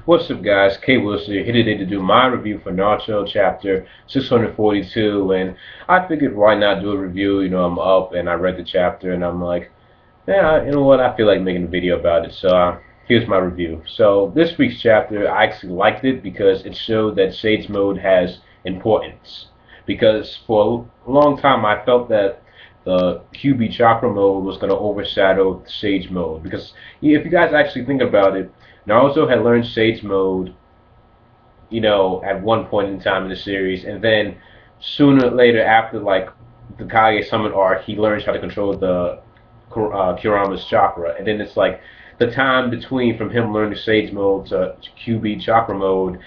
What's up, guys? K Wilson here today to do my review for Naruto chapter 642, and I figured why not do a review? I'm up and I read the chapter, and I'm like, yeah, you know what? I feel like making a video about it, so here's my review. So this week's chapter, I actually liked it because it showed that Sage Mode has importance. Because for a long time, I felt that the QB Chakra mode was going to overshadow Sage Mode. Because if you guys actually think about it, Naruto had learned Sage Mode, at one point in time in the series, and then sooner or later, after like the Kage Summon arc, he learns how to control the Kurama's chakra, and then it's like the time between from him learning Sage Mode to QB Chakra Mode,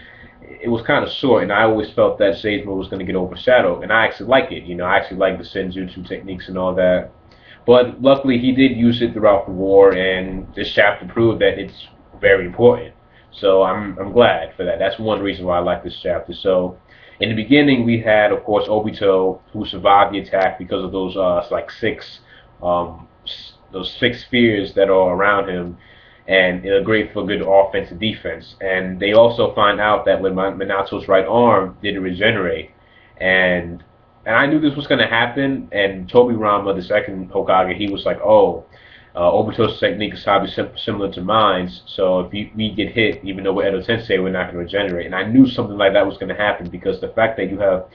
it was kind of short, and I always felt that Sage Mode was going to get overshadowed, and I actually like it. I actually like the Senjutsu techniques and all that. But luckily, he did use it throughout the war, and this chapter proved that it's very important. So I'm glad for that. That's one reason why I like this chapter. So in the beginning, we had, of course, Obito, who survived the attack because of those like um, those six spheres that are around him, and they're great for good offense and defense. And they also find out that when Minato's right arm didn't regenerate, and I knew this was going to happen. And Tobirama, the second Hokage, he was like, "Oh, Obito's technique is probably similar to mine. So if we get hit, even though we're Edo Tensei, we're not going to regenerate." And I knew something like that was going to happen because the fact that you have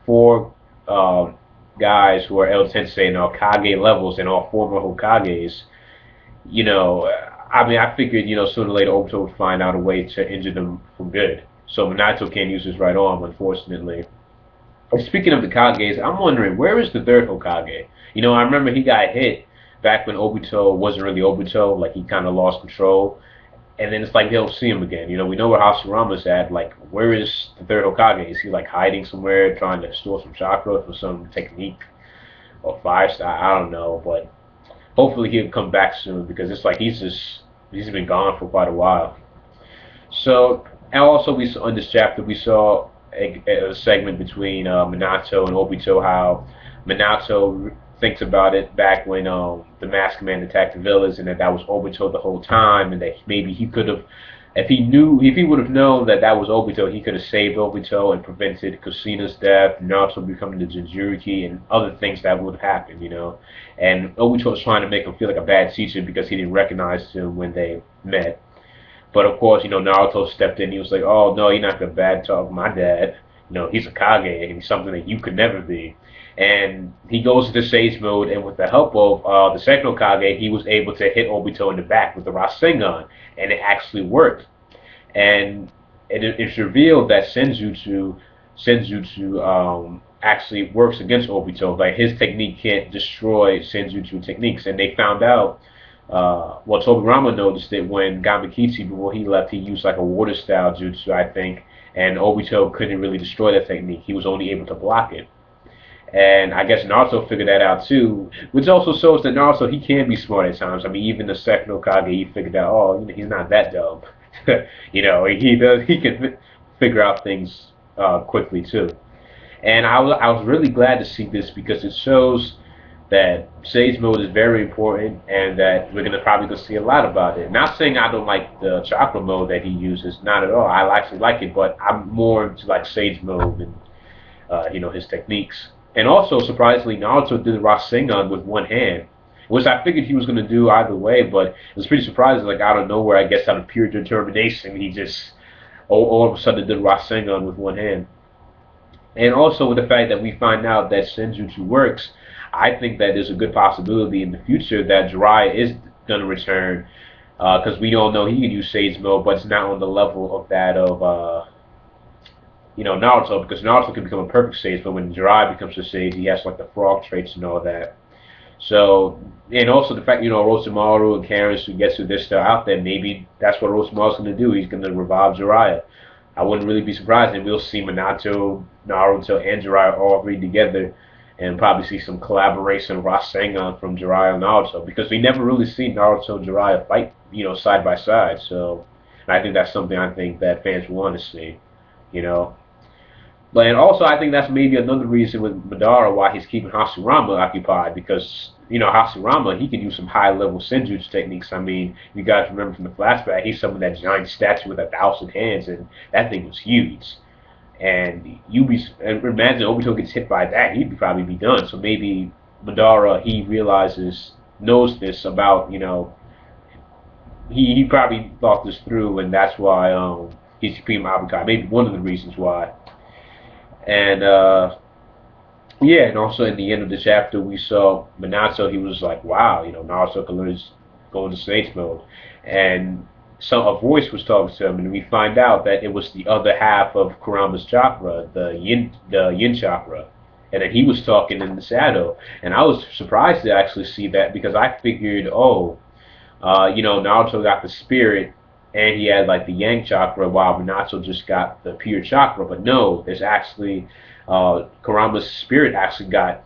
four guys who are El Tensei and are Kage levels and all former Hokages, you know, I figured, sooner or later Obito would find out a way to injure them for good. So Minato can't use his right arm, unfortunately. And speaking of the Kages, I'm wondering, where is the third Hokage? I remember he got hit back when Obito wasn't really Obito, like he kind of lost control. And then it's like they don't see him again. We know where Hashirama's at. Like, where is the third Hokage? Is he like hiding somewhere, trying to store some chakra for some technique or fire style? I don't know, but hopefully he'll come back soon because it's like he's been gone for quite a while. So, and also we saw in this chapter we saw a segment between Minato and Obito, how Minato thinks about it back when the Masked Man attacked the village, and that was Obito the whole time, and that maybe he could have, if he would have known that that was Obito, he could have saved Obito and prevented Kushina's death, Naruto becoming the Jinchuriki, and other things that would have happened, And Obito was trying to make him feel like a bad teacher because he didn't recognize him when they met. But of course, Naruto stepped in. He was like, "Oh no, you're not gonna bad talk my dad. He's a Kage, and he's something that you could never be." And he goes into Sage Mode, and with the help of the second Kage, he was able to hit Obito in the back with the Rasengan, and it actually worked. And it's revealed that Senjutsu actually works against Obito. Like his technique can't destroy Senjutsu techniques, and they found out. Well, Tobirama noticed it when Gamakichi, before he left, he used like a water style jutsu, I think, and Obito couldn't really destroy that technique. He was only able to block it. And I guess Naruto figured that out too, which also shows that Naruto, he can be smart at times. I mean, even the second Hokage, he figured out, oh, he's not that dumb. He can figure out things quickly too. And I was really glad to see this because it shows that Sage Mode is very important and that we're probably going to see a lot about it. Not saying I don't like the Chakra Mode that he uses, not at all. I actually like it, but I'm more into like Sage Mode and, his techniques. And also, surprisingly, Naruto did the Rasengan with one hand, which I figured he was going to do either way, but it was pretty surprising, like out of nowhere, I guess out of pure determination, he just all of a sudden did Rasengan with one hand. And also with the fact that we find out that Senjutsu works, I think that there's a good possibility in the future that Jiraiya is going to return, because we all know he can use Sage Mode, but it's not on the level of that of Naruto, because Naruto can become a perfect Sage, but when Jiraiya becomes a Sage, he has like the frog traits and all that. So, and also the fact, Orochimaru and Karen Suigetsu, they're still out there, maybe that's what Orochimaru's going to do. He's going to revive Jiraiya. I wouldn't really be surprised if we'll see Minato, Naruto, and Jiraiya all three together, and probably see some collaboration Rasengan from Jiraiya and Naruto, because we never really see Naruto and Jiraiya fight, side by side. So, and I think that's something I think that fans want to see, you know. But and also, I think that's maybe another reason with Madara why he's keeping Hashirama occupied, because Hashirama, he can use some high level senjutsu techniques. I mean, you guys remember from the flashback, he's some of that giant statue with 1,000 hands, and that thing was huge. And imagine Obito gets hit by that, he'd probably be done. So maybe Madara, he knows this about he probably thought this through, and that's why he's keeping him occupied. Maybe one of the reasons why. And yeah, and also in the end of the chapter, we saw Minato. He was like, "Wow, Naruto can learn go into Sage mode," and a voice was talking to him, and we find out that it was the other half of Kurama's chakra, the yin chakra, and then he was talking in the shadow. And I was surprised to actually see that, because I figured, Naruto got the spirit and he had like the yang chakra, while Minato just got the pure chakra. But no, there's actually Kurama's spirit actually got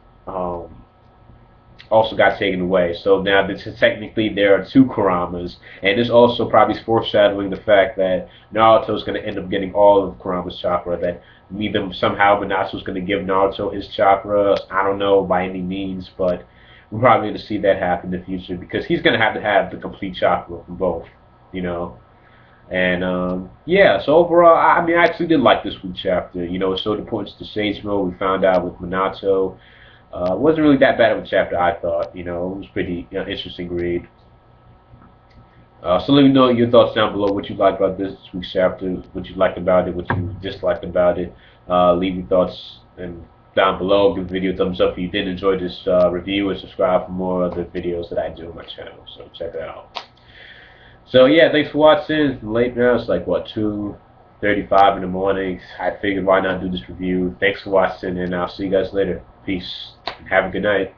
also got taken away. So now this is technically there are two Kuramas, and this also probably is foreshadowing the fact that Naruto is going to end up getting all of Kurama's chakra. That either somehow Minato is going to give Naruto his chakra. I don't know by any means, but we're probably going to see that happen in the future, because he's going to have the complete chakra from both, And yeah, so overall, I mean, I actually did like this week's chapter. It showed the importance to Sage Mode. We found out with Minato. Wasn't really that bad of a chapter, I thought. It was pretty interesting read. So let me know your thoughts down below. What you liked about this week's chapter, what you liked about it, what you disliked about it. Leave your thoughts down below. Give the video a thumbs up if you did enjoy this review, and subscribe for more other videos that I do on my channel. So check it out. So yeah, thanks for watching. It's late now. It's like what, 2:35 in the morning. I figured why not do this review. Thanks for watching, and I'll see you guys later. Peace. Have a good night.